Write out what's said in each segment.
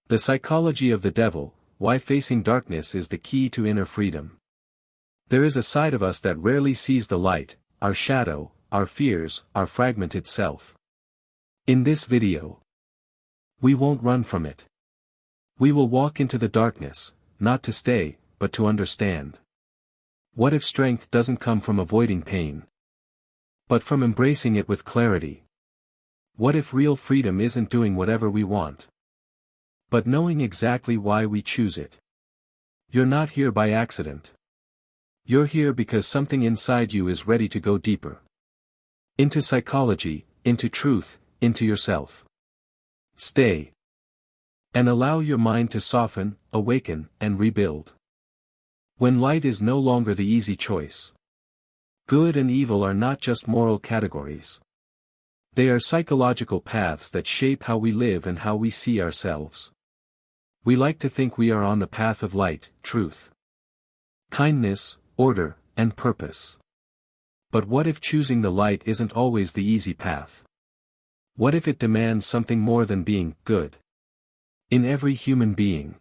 The psychology of the devil, why facing darkness is the key to inner freedom. There is a side of us that rarely sees the light, our shadow, our fears, our fragmented self. In this video, we won't run from it. We will walk into the darkness, not to stay, but to understand. What if strength doesn't come from avoiding pain, but from embracing it with clarity? What if real freedom isn't doing whatever we want, but knowing exactly why we choose it? You're not here by accident. You're here because something inside you is ready to go deeper. Into psychology, into truth, into yourself. Stay. And allow your mind to soften, awaken, and rebuild. When light is no longer the easy choice. Good and evil are not just moral categories. They are psychological paths that shape how we live and how we see ourselves. We like to think we are on the path of light, truth, kindness, order, and purpose. But what if choosing the light isn't always the easy path? What if it demands something more than being good? In every human being,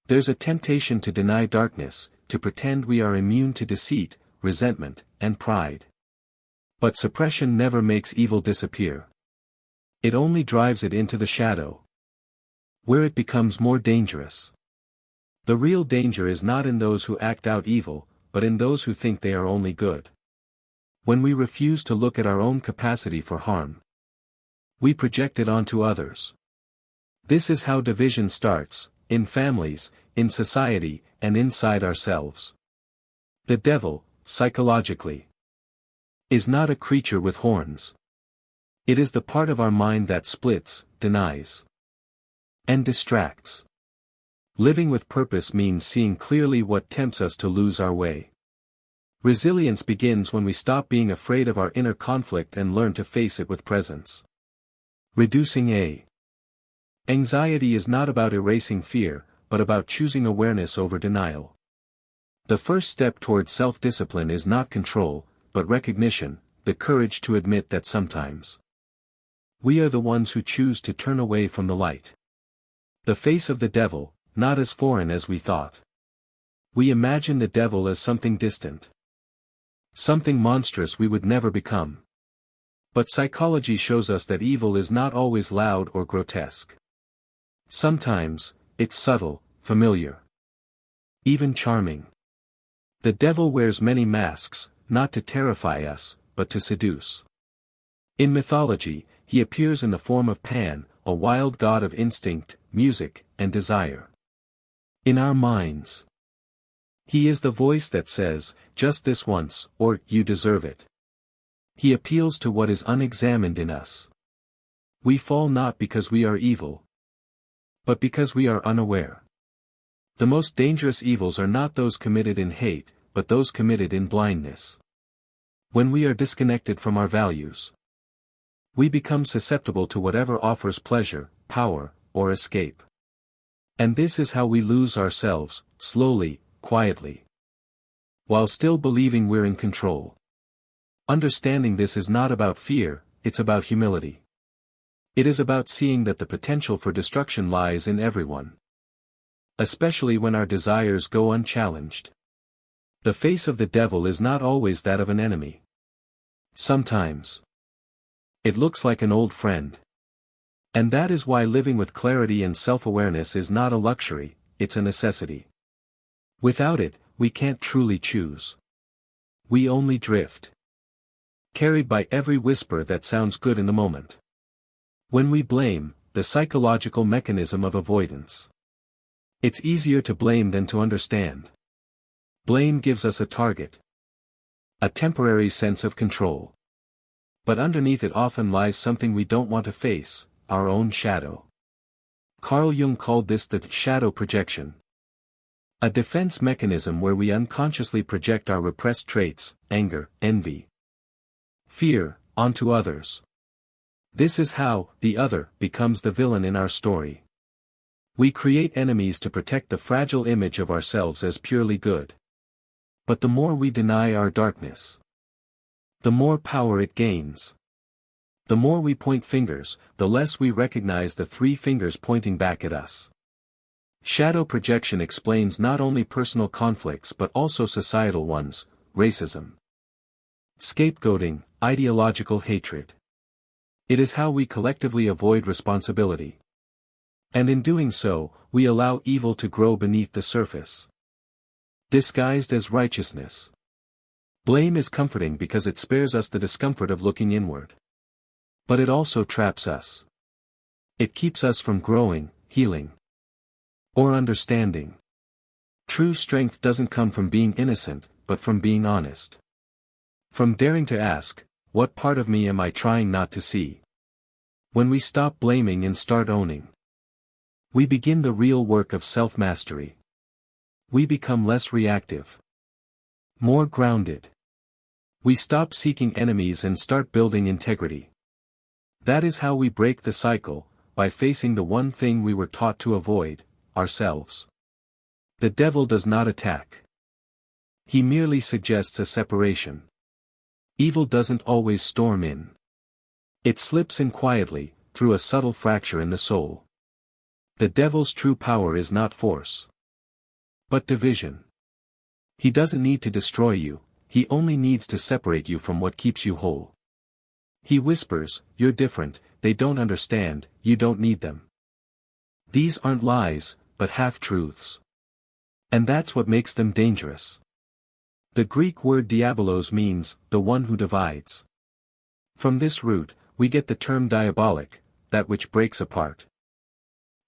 there's a temptation to deny darkness, to pretend we are immune to deceit, resentment, and pride. But suppression never makes evil disappear. It only drives it into the shadow, where it becomes more dangerous. The real danger is not in those who act out evil, but in those who think they are only good. When we refuse to look at our own capacity for harm, we project it onto others. This is how division starts, in families, in society, and inside ourselves. The devil, psychologically, is not a creature with horns. It is the part of our mind that splits, denies, and distracts. Living with purpose means seeing clearly what tempts us to lose our way. Resilience begins when we stop being afraid of our inner conflict and learn to face it with presence. Reducing anxiety is not about erasing fear, but about choosing awareness over denial. The first step toward self-discipline is not control, but recognition, the courage to admit that sometimes we are the ones who choose to turn away from the light. The face of the devil, not as foreign as we thought. We imagine the devil as something distant, something monstrous we would never become. But psychology shows us that evil is not always loud or grotesque. Sometimes, it's subtle, familiar, even charming. The devil wears many masks, not to terrify us, but to seduce. In mythology, he appears in the form of Pan, a wild god of instinct, music, and desire. In our minds, he is the voice that says, just this once, or you deserve it. He appeals to what is unexamined in us. We fall not because we are evil, but because we are unaware. The most dangerous evils are not those committed in hate, but those committed in blindness. When we are disconnected from our values, we become susceptible to whatever offers pleasure, power, or escape. And this is how we lose ourselves, slowly, quietly, while still believing we're in control. Understanding this is not about fear, it's about humility. It is about seeing that the potential for destruction lies in everyone, especially when our desires go unchallenged. The face of the devil is not always that of an enemy. Sometimes it looks like an old friend. And that is why living with clarity and self-awareness is not a luxury, it's a necessity. Without it, we can't truly choose. We only drift, carried by every whisper that sounds good in the moment. When we blame, the psychological mechanism of avoidance. It's easier to blame than to understand. Blame gives us a target, a temporary sense of control. But underneath it often lies something we don't want to face, our own shadow. Carl Jung called this the shadow projection. A defense mechanism where we unconsciously project our repressed traits, anger, envy, fear, onto others. This is how the other becomes the villain in our story. We create enemies to protect the fragile image of ourselves as purely good. But the more we deny our darkness, the more power it gains. The more we point fingers, the less we recognize the three fingers pointing back at us. Shadow projection explains not only personal conflicts but also societal ones: racism, scapegoating, ideological hatred. It is how we collectively avoid responsibility. And in doing so, we allow evil to grow beneath the surface, disguised as righteousness. Blame is comforting because it spares us the discomfort of looking inward. But it also traps us. It keeps us from growing, healing, or understanding. True strength doesn't come from being innocent, but from being honest. From daring to ask, what part of me am I trying not to see? When we stop blaming and start owning, we begin the real work of self-mastery. We become less reactive, more grounded. We stop seeking enemies and start building integrity. That is how we break the cycle, by facing the one thing we were taught to avoid: ourselves. The devil does not attack. He merely suggests a separation. Evil doesn't always storm in. It slips in quietly, through a subtle fracture in the soul. The devil's true power is not force, but division. He doesn't need to destroy you, he only needs to separate you from what keeps you whole. He whispers, "You're different, they don't understand, you don't need them." These aren't lies, but half-truths. And that's what makes them dangerous. The Greek word diabolos means, the one who divides. From this root, we get the term diabolic, that which breaks apart,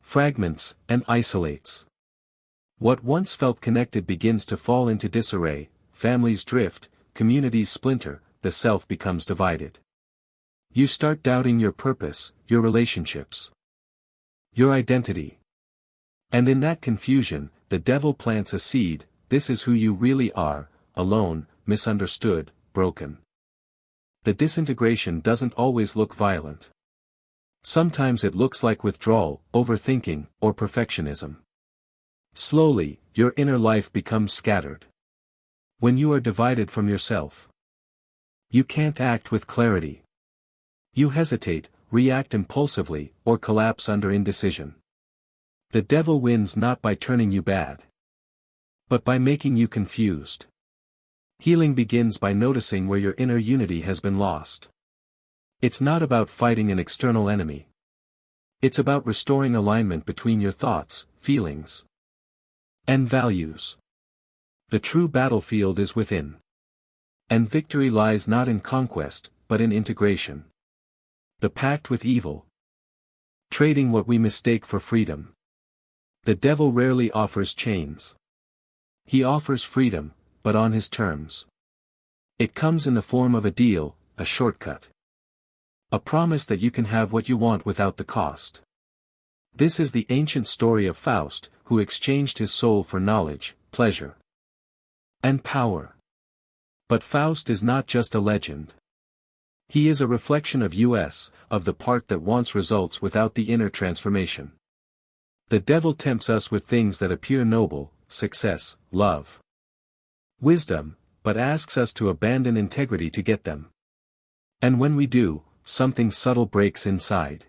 fragments, and isolates. What once felt connected begins to fall into disarray, families drift, communities splinter, the self becomes divided. You start doubting your purpose, your relationships, your identity. And in that confusion, the devil plants a seed: this is who you really are, alone, misunderstood, broken. The disintegration doesn't always look violent. Sometimes it looks like withdrawal, overthinking, or perfectionism. Slowly, your inner life becomes scattered. When you are divided from yourself, you can't act with clarity. You hesitate, react impulsively, or collapse under indecision. The devil wins not by turning you bad, but by making you confused. Healing begins by noticing where your inner unity has been lost. It's not about fighting an external enemy. It's about restoring alignment between your thoughts, feelings, and values. The true battlefield is within. And victory lies not in conquest, but in integration. The pact with evil. Trading what we mistake for freedom. The devil rarely offers chains. He offers freedom, but on his terms. It comes in the form of a deal, a shortcut. A promise that you can have what you want without the cost. This is the ancient story of Faust, who exchanged his soul for knowledge, pleasure, and power. But Faust is not just a legend. He is a reflection of us, of the part that wants results without the inner transformation. The devil tempts us with things that appear noble: success, love, wisdom, but asks us to abandon integrity to get them. And when we do, something subtle breaks inside.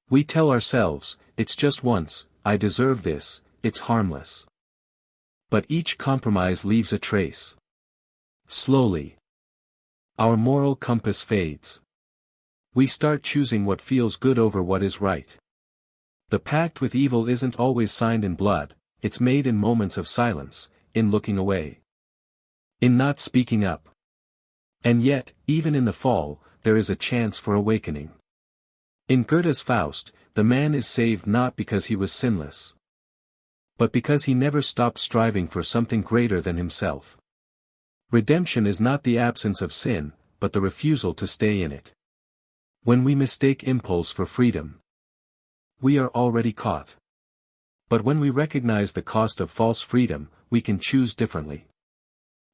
We tell ourselves, "It's just once, I deserve this, it's harmless." But each compromise leaves a trace. Slowly, our moral compass fades. We start choosing what feels good over what is right. The pact with evil isn't always signed in blood, it's made in moments of silence, in looking away, in not speaking up. And yet, even in the fall, there is a chance for awakening. In Goethe's Faust, the man is saved not because he was sinless, but because he never stopped striving for something greater than himself. Redemption is not the absence of sin, but the refusal to stay in it. When we mistake impulse for freedom, we are already caught. But when we recognize the cost of false freedom, we can choose differently.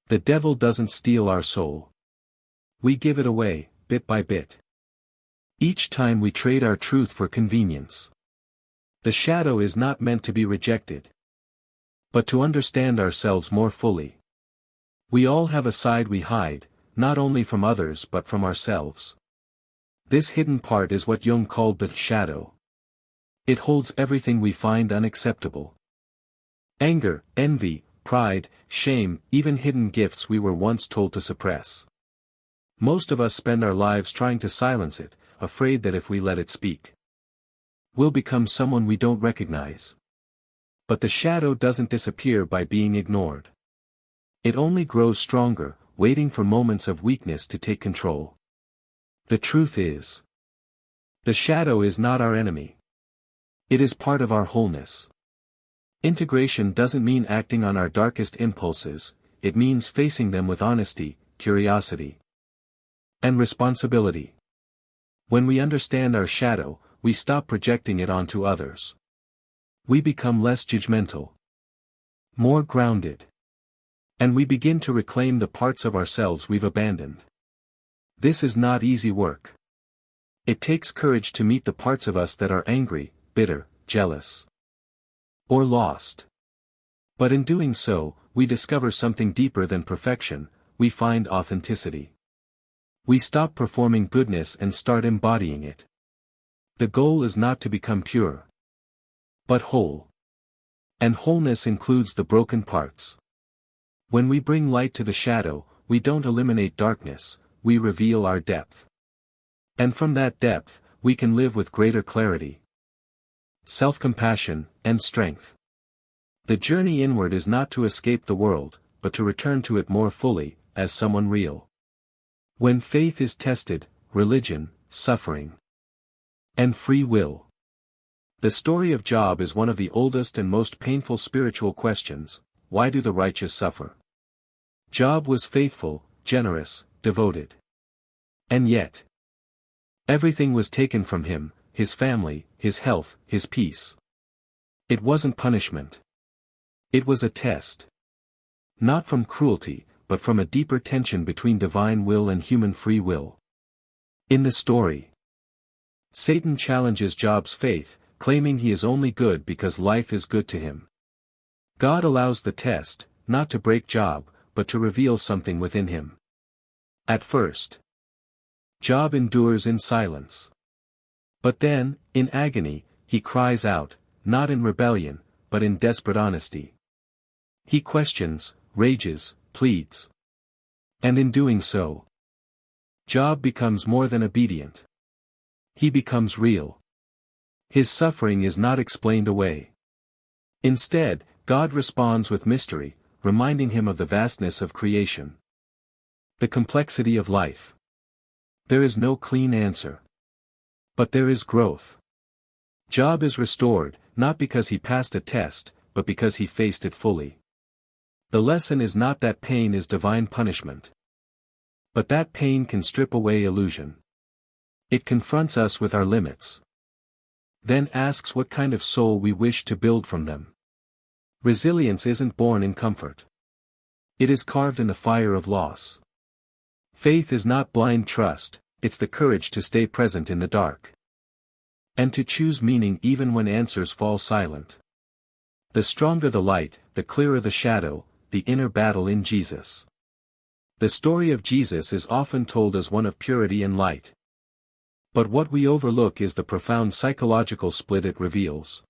The devil doesn't steal our soul. We give it away, bit by bit. Each time we trade our truth for convenience. The shadow is not meant to be rejected, but to understand ourselves more fully. We all have a side we hide, not only from others but from ourselves. This hidden part is what Jung called the shadow. It holds everything we find unacceptable. Anger, envy, pride, shame, even hidden gifts we were once told to suppress. Most of us spend our lives trying to silence it, afraid that if we let it speak, we'll become someone we don't recognize. But the shadow doesn't disappear by being ignored. It only grows stronger, waiting for moments of weakness to take control. The truth is, the shadow is not our enemy. It is part of our wholeness. Integration doesn't mean acting on our darkest impulses, it means facing them with honesty, curiosity, and responsibility. When we understand our shadow, we stop projecting it onto others. We become less judgmental, more grounded, and we begin to reclaim the parts of ourselves we've abandoned. This is not easy work. It takes courage to meet the parts of us that are angry, bitter, jealous, or lost. But in doing so, we discover something deeper than perfection, we find authenticity. We stop performing goodness and start embodying it. The goal is not to become pure, but whole. And wholeness includes the broken parts. When we bring light to the shadow, we don't eliminate darkness, we reveal our depth. And from that depth, we can live with greater clarity, self-compassion, and strength. The journey inward is not to escape the world, but to return to it more fully, as someone real. When faith is tested, religion, suffering, and free will. The story of Job is one of the oldest and most painful spiritual questions. Why do the righteous suffer? Job was faithful, generous, devoted. And yet, everything was taken from him, his family, his health, his peace. It wasn't punishment. It was a test. Not from cruelty, but from a deeper tension between divine will and human free will. In the story, Satan challenges Job's faith, claiming he is only good because life is good to him. God allows the test, not to break Job, but to reveal something within him. At first, Job endures in silence. But then, in agony, he cries out, not in rebellion, but in desperate honesty. He questions, rages, pleads. And in doing so, Job becomes more than obedient. He becomes real. His suffering is not explained away. Instead, God responds with mystery, reminding him of the vastness of creation, the complexity of life. There is no clean answer. But there is growth. Job is restored, not because he passed a test, but because he faced it fully. The lesson is not that pain is divine punishment, but that pain can strip away illusion. It confronts us with our limits, then asks what kind of soul we wish to build from them. Resilience isn't born in comfort. It is carved in the fire of loss. Faith is not blind trust, it's the courage to stay present in the dark. And to choose meaning even when answers fall silent. The stronger the light, the clearer the shadow, the inner battle in Jesus. The story of Jesus is often told as one of purity and light. But what we overlook is the profound psychological split it reveals.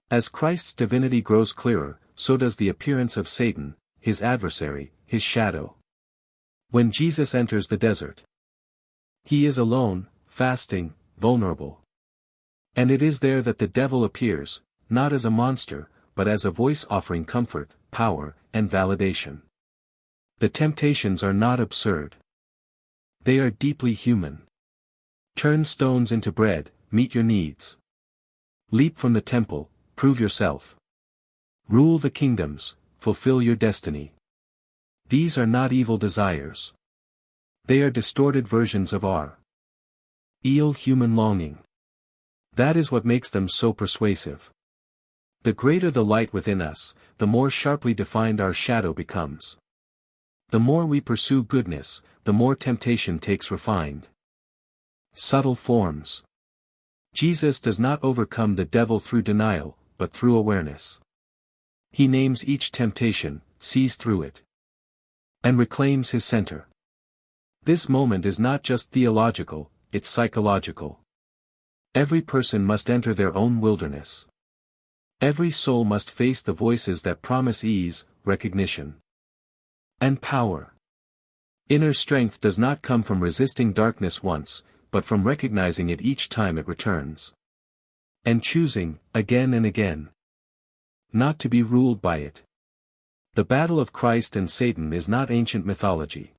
As Christ's divinity grows clearer, so does the appearance of Satan, his adversary, his shadow. When Jesus enters the desert, he is alone, fasting, vulnerable. And it is there that the devil appears, not as a monster, but as a voice offering comfort, power, and validation. The temptations are not absurd. They are deeply human. Turn stones into bread, meet your needs. Leap from the temple, prove yourself. Rule the kingdoms, fulfill your destiny. These are not evil desires. They are distorted versions of our ill human longing. That is what makes them so persuasive. The greater the light within us, the more sharply defined our shadow becomes. The more we pursue goodness, the more temptation takes refined, subtle forms. Jesus does not overcome the devil through denial, but through awareness. He names each temptation, sees through it, and reclaims his center. This moment is not just theological, it's psychological. Every person must enter their own wilderness. Every soul must face the voices that promise ease, recognition, and power. Inner strength does not come from resisting darkness once, but from recognizing it each time it returns. And choosing, again and again, not to be ruled by it. The battle of Christ and Satan is not ancient mythology.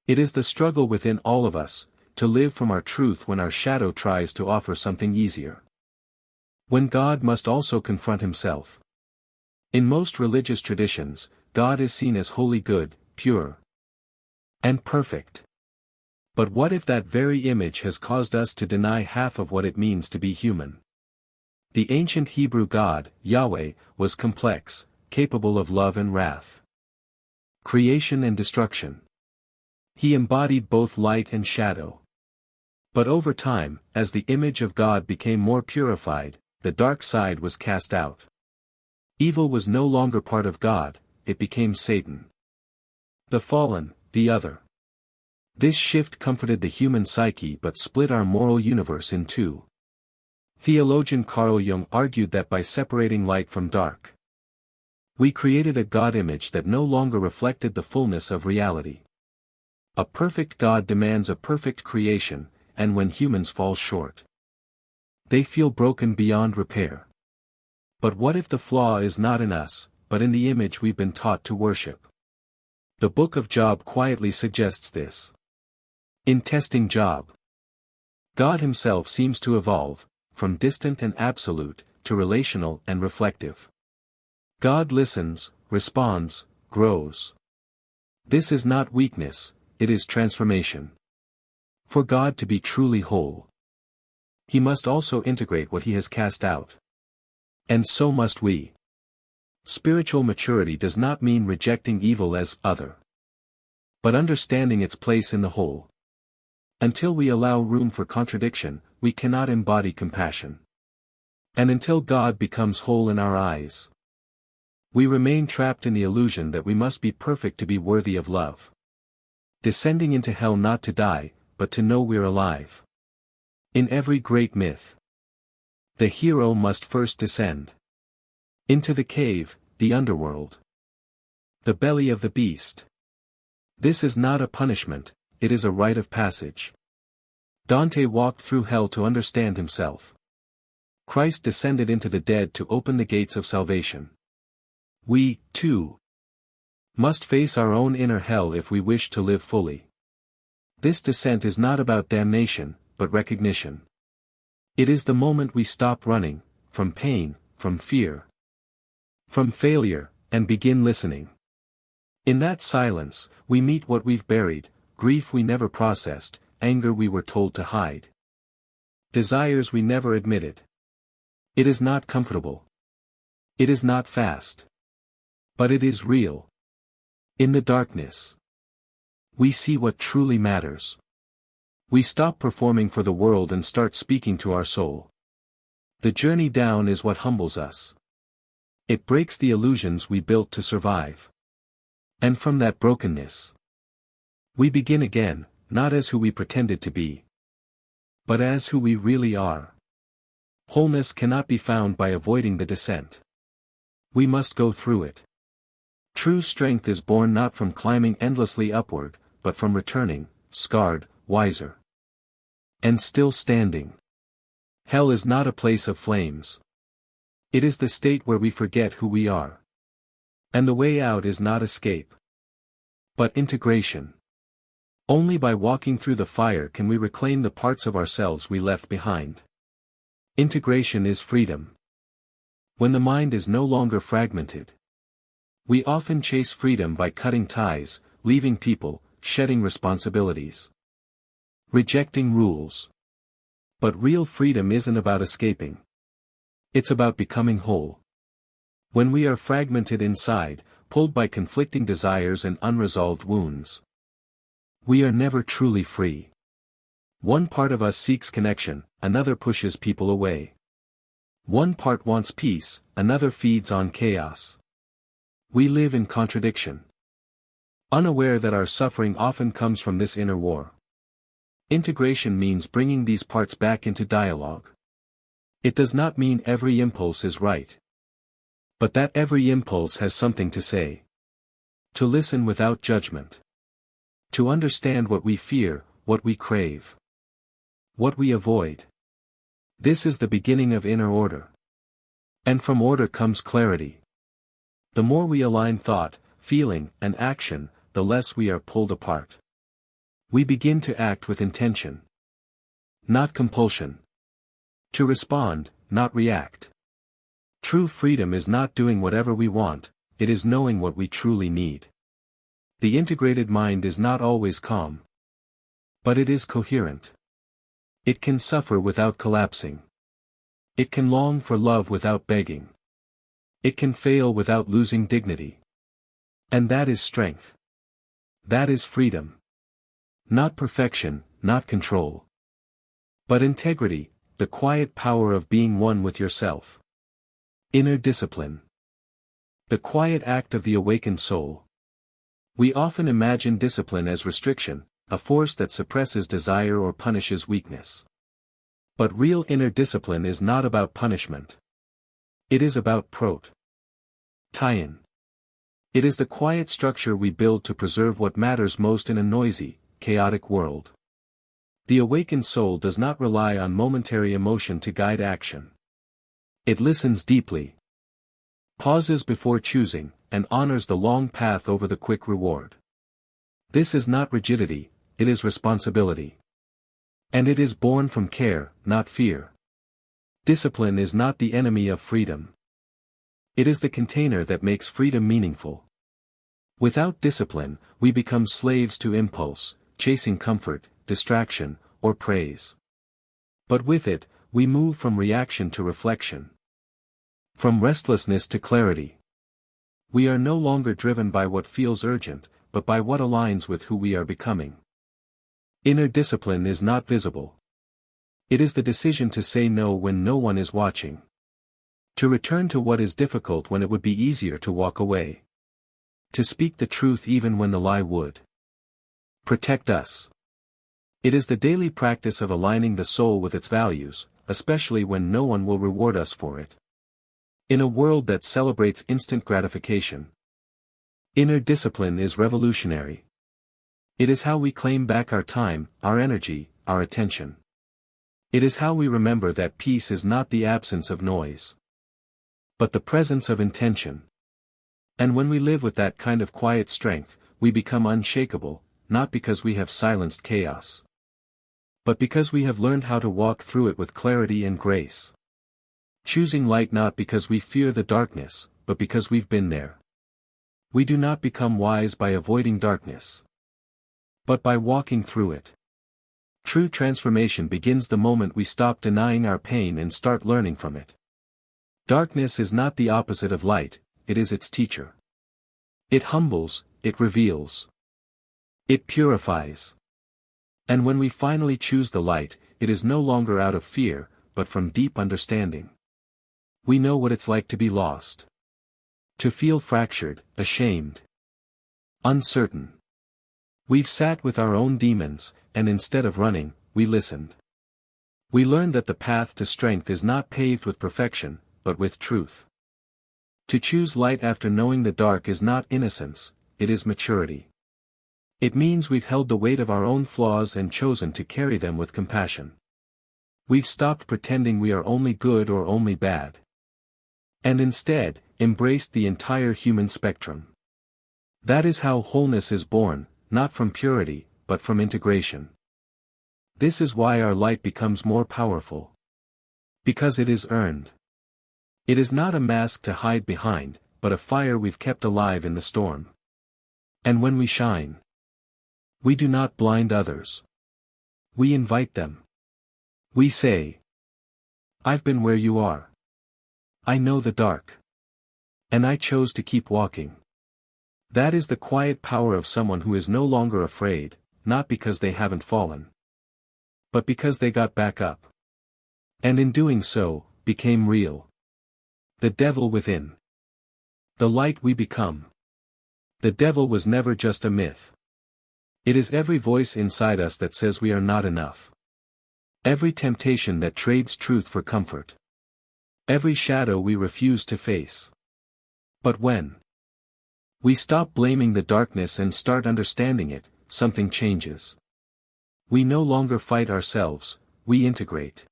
It is the struggle within all of us, to live from our truth when our shadow tries to offer something easier. When God must also confront himself. In most religious traditions, God is seen as wholly good, pure, and perfect. But what if that very image has caused us to deny half of what it means to be human? The ancient Hebrew God, Yahweh, was complex, capable of love and wrath, creation and destruction. He embodied both light and shadow. But over time, as the image of God became more purified, the dark side was cast out. Evil was no longer part of God, it became Satan. The fallen, the other. This shift comforted the human psyche but split our moral universe in two. Theologian Carl Jung argued that by separating light from dark, we created a God image that no longer reflected the fullness of reality. A perfect God demands a perfect creation, and when humans fall short, they feel broken beyond repair. But what if the flaw is not in us, but in the image we've been taught to worship? The Book of Job quietly suggests this. In testing Job, God himself seems to evolve, from distant and absolute, to relational and reflective. God listens, responds, grows. This is not weakness, it is transformation. For God to be truly whole, he must also integrate what he has cast out. And so must we. Spiritual maturity does not mean rejecting evil as other, but understanding its place in the whole. Until we allow room for contradiction, we cannot embody compassion. And until God becomes whole in our eyes, we remain trapped in the illusion that we must be perfect to be worthy of love. Descending into hell not to die, but to know we're alive. In every great myth, the hero must first descend into the cave, the underworld, the belly of the beast. This is not a punishment, it is a rite of passage. Dante walked through hell to understand himself. Christ descended into the dead to open the gates of salvation. We, too, must face our own inner hell if we wish to live fully. This descent is not about damnation, but recognition. It is the moment we stop running, from pain, from fear, from failure, and begin listening. In that silence, we meet what we've buried, grief we never processed, anger we were told to hide, desires we never admitted. It is not comfortable. It is not fast. But it is real. In the darkness, we see what truly matters. We stop performing for the world and start speaking to our soul. The journey down is what humbles us. It breaks the illusions we built to survive. And from that brokenness, we begin again, not as who we pretended to be, but as who we really are. Wholeness cannot be found by avoiding the descent. We must go through it. True strength is born not from climbing endlessly upward, but from returning, scarred, wiser, and still standing. Hell is not a place of flames. It is the state where we forget who we are. And the way out is not escape, but integration. Only by walking through the fire can we reclaim the parts of ourselves we left behind. Integration is freedom. When the mind is no longer fragmented, we often chase freedom by cutting ties, leaving people, shedding responsibilities, rejecting rules. But real freedom isn't about escaping. It's about becoming whole. When we are fragmented inside, pulled by conflicting desires and unresolved wounds, we are never truly free. One part of us seeks connection, another pushes people away. One part wants peace, another feeds on chaos. We live in contradiction, unaware that our suffering often comes from this inner war. Integration means bringing these parts back into dialogue. It does not mean every impulse is right, but that every impulse has something to say. To listen without judgment. To understand what we fear, what we crave, what we avoid. This is the beginning of inner order. And from order comes clarity. The more we align thought, feeling, and action, the less we are pulled apart. We begin to act with intention, not compulsion. To respond, not react. True freedom is not doing whatever we want, it is knowing what we truly need. The integrated mind is not always calm, but it is coherent. It can suffer without collapsing. It can long for love without begging. It can fail without losing dignity. And that is strength. That is freedom. Not perfection, not control, but integrity, the quiet power of being one with yourself. Inner discipline. The quiet act of the awakened soul. We often imagine discipline as restriction, a force that suppresses desire or punishes weakness. But real inner discipline is not about punishment. It is about tie-in. It is the quiet structure we build to preserve what matters most in a noisy, chaotic world. The awakened soul does not rely on momentary emotion to guide action. It listens deeply, pauses before choosing, and honors the long path over the quick reward. This is not rigidity, it is responsibility. And it is born from care, not fear. Discipline is not the enemy of freedom. It is the container that makes freedom meaningful. Without discipline, we become slaves to impulse, chasing comfort, distraction, or praise. But with it, we move from reaction to reflection. From restlessness to clarity. We are no longer driven by what feels urgent, but by what aligns with who we are becoming. Inner discipline is not visible. It is the decision to say no when no one is watching. To return to what is difficult when it would be easier to walk away. To speak the truth even when the lie would protect us. It is the daily practice of aligning the soul with its values, especially when no one will reward us for it. In a world that celebrates instant gratification, inner discipline is revolutionary. It is how we claim back our time, our energy, our attention. It is how we remember that peace is not the absence of noise, but the presence of intention. And when we live with that kind of quiet strength, we become unshakable, not because we have silenced chaos, but because we have learned how to walk through it with clarity and grace. Choosing light not because we fear the darkness, but because we've been there. We do not become wise by avoiding darkness, but by walking through it. True transformation begins the moment we stop denying our pain and start learning from it. Darkness is not the opposite of light, it is its teacher. It humbles, it reveals. It purifies. And when we finally choose the light, it is no longer out of fear, but from deep understanding. We know what it's like to be lost. To feel fractured, ashamed, uncertain. We've sat with our own demons, and instead of running, we listened. We learned that the path to strength is not paved with perfection, but with truth. To choose light after knowing the dark is not innocence, it is maturity. It means we've held the weight of our own flaws and chosen to carry them with compassion. We've stopped pretending we are only good or only bad. And instead, embraced the entire human spectrum. That is how wholeness is born, not from purity, but from integration. This is why our light becomes more powerful. Because it is earned. It is not a mask to hide behind, but a fire we've kept alive in the storm. And when we shine, we do not blind others. We invite them. We say, I've been where you are. I know the dark. And I chose to keep walking. That is the quiet power of someone who is no longer afraid, not because they haven't fallen, but because they got back up. And in doing so, became real. The devil within. The light we become. The devil was never just a myth. It is every voice inside us that says we are not enough. Every temptation that trades truth for comfort. Every shadow we refuse to face. But when we stop blaming the darkness and start understanding it, something changes. We no longer fight ourselves, we integrate.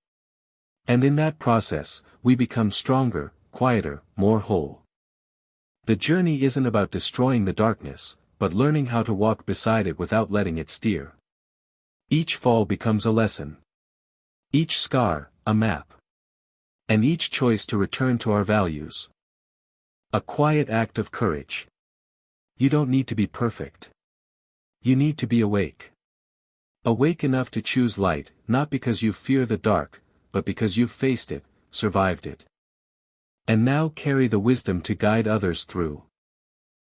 And in that process, we become stronger, quieter, more whole. The journey isn't about destroying the darkness, but learning how to walk beside it without letting it steer. Each fall becomes a lesson. Each scar, a map. And each choice to return to our values. A quiet act of courage. You don't need to be perfect. You need to be awake. Awake enough to choose light, not because you fear the dark, but because you've faced it, survived it. And now carry the wisdom to guide others through.